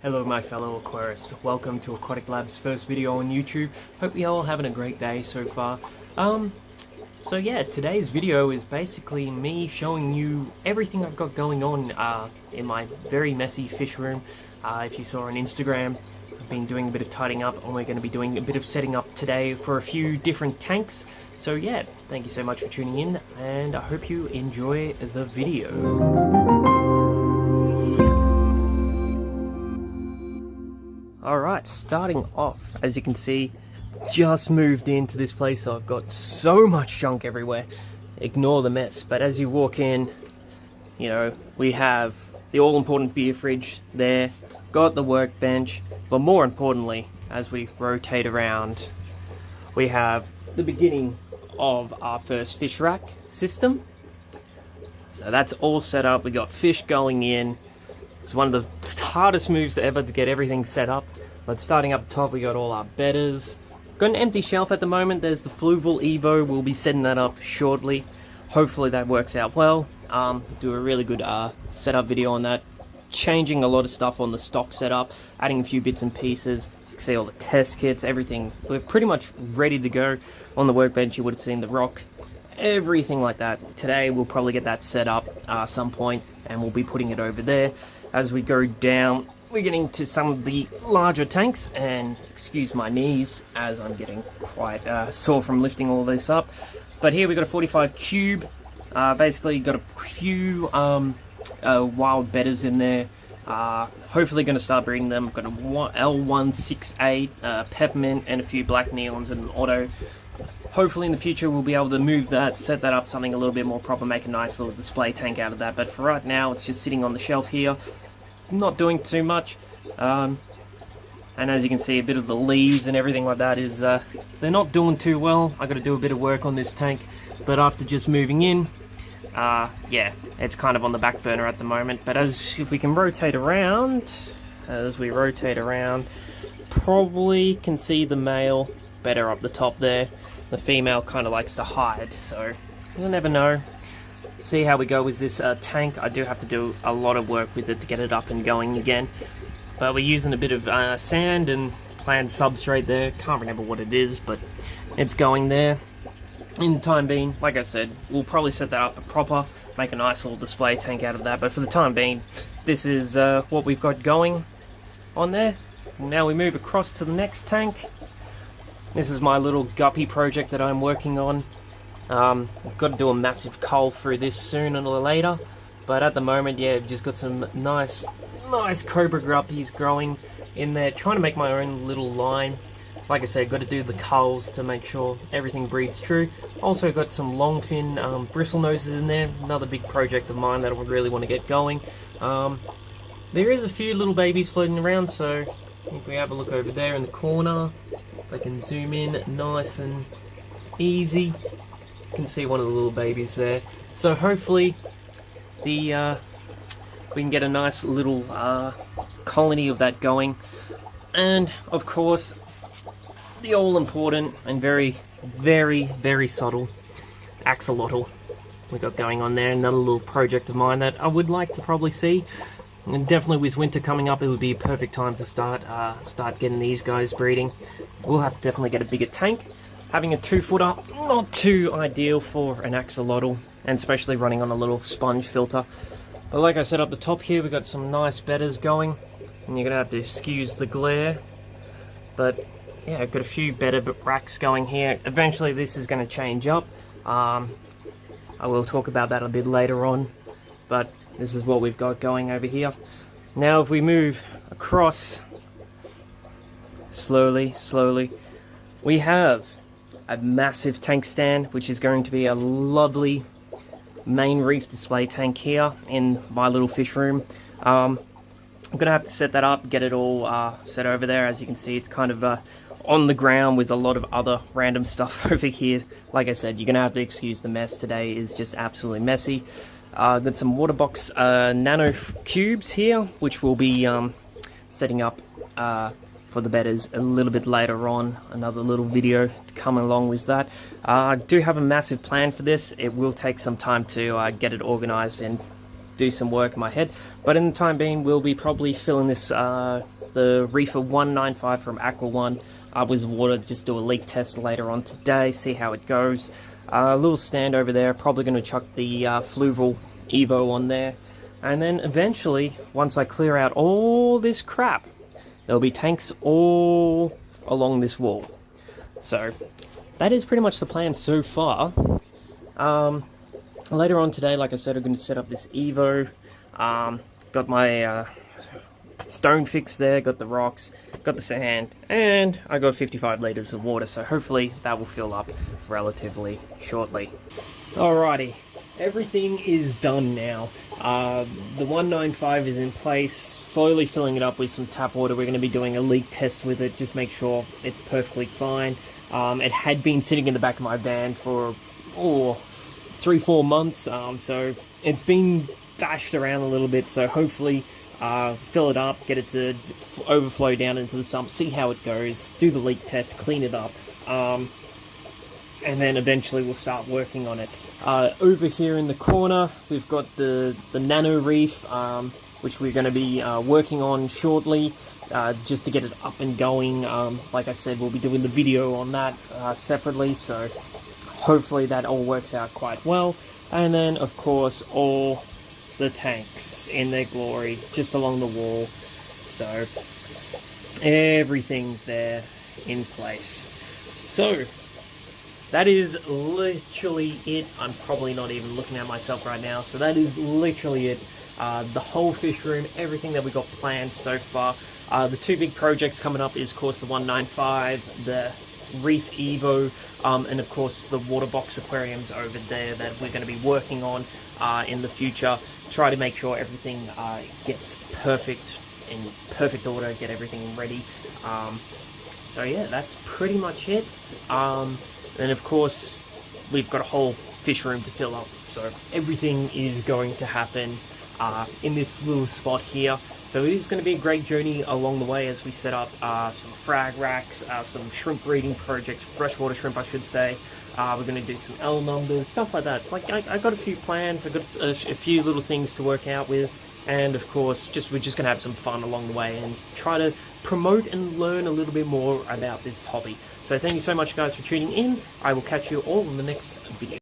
Hello my fellow aquarists, welcome to Aquatic Lab's first video on YouTube. Hope you're all having a great day so far. So yeah, today's video is basically me showing you everything I've got going on in my very messy fish room. If you saw on Instagram, I've been doing a bit of tidying up and we're going to be doing a bit of setting up today for a few different tanks. So yeah, thank you so much for tuning in and I hope you enjoy the video. Alright, starting off, as you can see, just moved into this place, so I've got so much junk everywhere. Ignore the mess, but as you walk in, you know, we have the all-important beer fridge there, got the workbench, but more importantly, as we rotate around, we have the beginning of our first fish rack system. So that's all set up, we got fish going in. It's one of the hardest moves ever to get everything set up. But starting up top, we got all our bedders. Got an empty shelf at the moment. There's the Fluval Evo. We'll be setting that up shortly. Hopefully that works out well. Do a really good setup video on that. Changing a lot of stuff on the stock setup. Adding a few bits and pieces. You can see all the test kits, everything. We're pretty much ready to go. On the workbench, you would have seen the rock. Everything like that. Today, we'll probably get that set up some point. And we'll be putting it over there. As we go down, we're getting to some of the larger tanks, and excuse my knees as I'm getting quite sore from lifting all this up. But here we've got a 45 cube. Basically got a few wild bedders in there. Hopefully going to start breeding them. Got a L168 peppermint and a few black neons and an auto. Hopefully in the future we'll be able to move that, set that up something a little bit more proper, make a nice little display tank out of that. But for right now, it's just sitting on the shelf here, not doing too much. And as you can see, a bit of the leaves and everything like that is, they're not doing too well. I got to do a bit of work on this tank, but after just moving in, yeah, it's kind of on the back burner at the moment. But if we can rotate around, as we rotate around, probably can see the male better up the top there. The female kind of likes to hide, so you'll never know. See how we go with this tank. I do have to do a lot of work with it to get it up and going again. But we're using a bit of sand and planned substrate there. Can't remember what it is, but it's going there. In the time being, like I said, we'll probably set that up proper, make a nice little display tank out of that. But for the time being, this is what we've got going on there. Now we move across to the next tank. This is my little guppy project that I'm working on. I've got to do a massive cull through this soon or later, but at the moment, yeah, I've just got some nice cobra guppies growing in there, trying to make my own little line. Like I said, got to do the culls to make sure everything breeds true. Also got some longfin bristle noses in there, another big project of mine that I really want to get going. There is a few little babies floating around, so if we have a look over there in the corner, I can zoom in nice and easy. You can see one of the little babies there. So hopefully we can get a nice little colony of that going. And of course, the all important and very, very, very subtle axolotl we got going on there. Another little project of mine that I would like to probably see. And definitely with winter coming up, it would be a perfect time to start getting these guys breeding. We'll have to definitely get a bigger tank. Having a 2-footer, not too ideal for an axolotl, and especially running on a little sponge filter. But like I said up the top here, we've got some nice bedders going, and you're going to have to excuse the glare. But yeah, I've got a few better racks going here. Eventually this is going to change up. I will talk about that a bit later on, but this is what we've got going over here. Now if we move across slowly, we have a massive tank stand, which is going to be a lovely main reef display tank here in my little fish room. I'm gonna have to set that up, get it all set over there. As you can see, it's kind of on the ground with a lot of other random stuff over here. Like I said, you're gonna have to excuse the mess. Today is just absolutely messy. Got some water box nano cubes here, which we'll be setting up for the bedders a little bit later on. Another little video to come along with that. I do have a massive plan for this. It will take some time to get it organized and do some work in my head. But in the time being, we'll be probably filling this the Reefer 195 from Aqua One with water. Just do a leak test later on today, see how it goes. A little stand over there, probably going to chuck the Fluval Evo on there. And then eventually, once I clear out all this crap, there'll be tanks all along this wall. So that is pretty much the plan so far. Later on today, like I said, I'm going to set up this Evo. Got my stone fixed there, got the rocks, got the sand, and I got 55 litres of water, so hopefully that will fill up relatively shortly. Alrighty, everything is done now. The 195 is in place, slowly filling it up with some tap water. We're going to be doing a leak test with it, just make sure it's perfectly fine. It had been sitting in the back of my van for 3-4 months, so it's been dashed around a little bit, so hopefully fill it up, get it to overflow down into the sump, see how it goes, do the leak test, clean it up, and then eventually we'll start working on it. Over here in the corner, we've got the Nano Reef, which we're going to be working on shortly, just to get it up and going. Like I said, we'll be doing the video on that separately, so hopefully that all works out quite well. And then, of course, all the tanks in their glory just along the wall, so everything there in place. So that is literally it. I'm probably not even looking at myself right now, so that is literally it. The whole fish room, everything that we got planned so far. The two big projects coming up is, of course, the 195, the Reef Evo, and of course the water box aquariums over there that we're going to be working on in the future. Try to make sure everything gets perfect, in perfect order, get everything ready. So yeah, that's pretty much it. And of course, we've got a whole fish room to fill up, so everything is going to happen in this little spot here. So it is going to be a great journey along the way as we set up some frag racks, some shrimp breeding projects, freshwater shrimp I should say. We're going to do some L numbers, stuff like that. Like I got a few plans, I got a few little things to work out with, and of course we're just going to have some fun along the way and try to promote and learn a little bit more about this hobby. So thank you so much guys for tuning in. I will catch you all in the next video.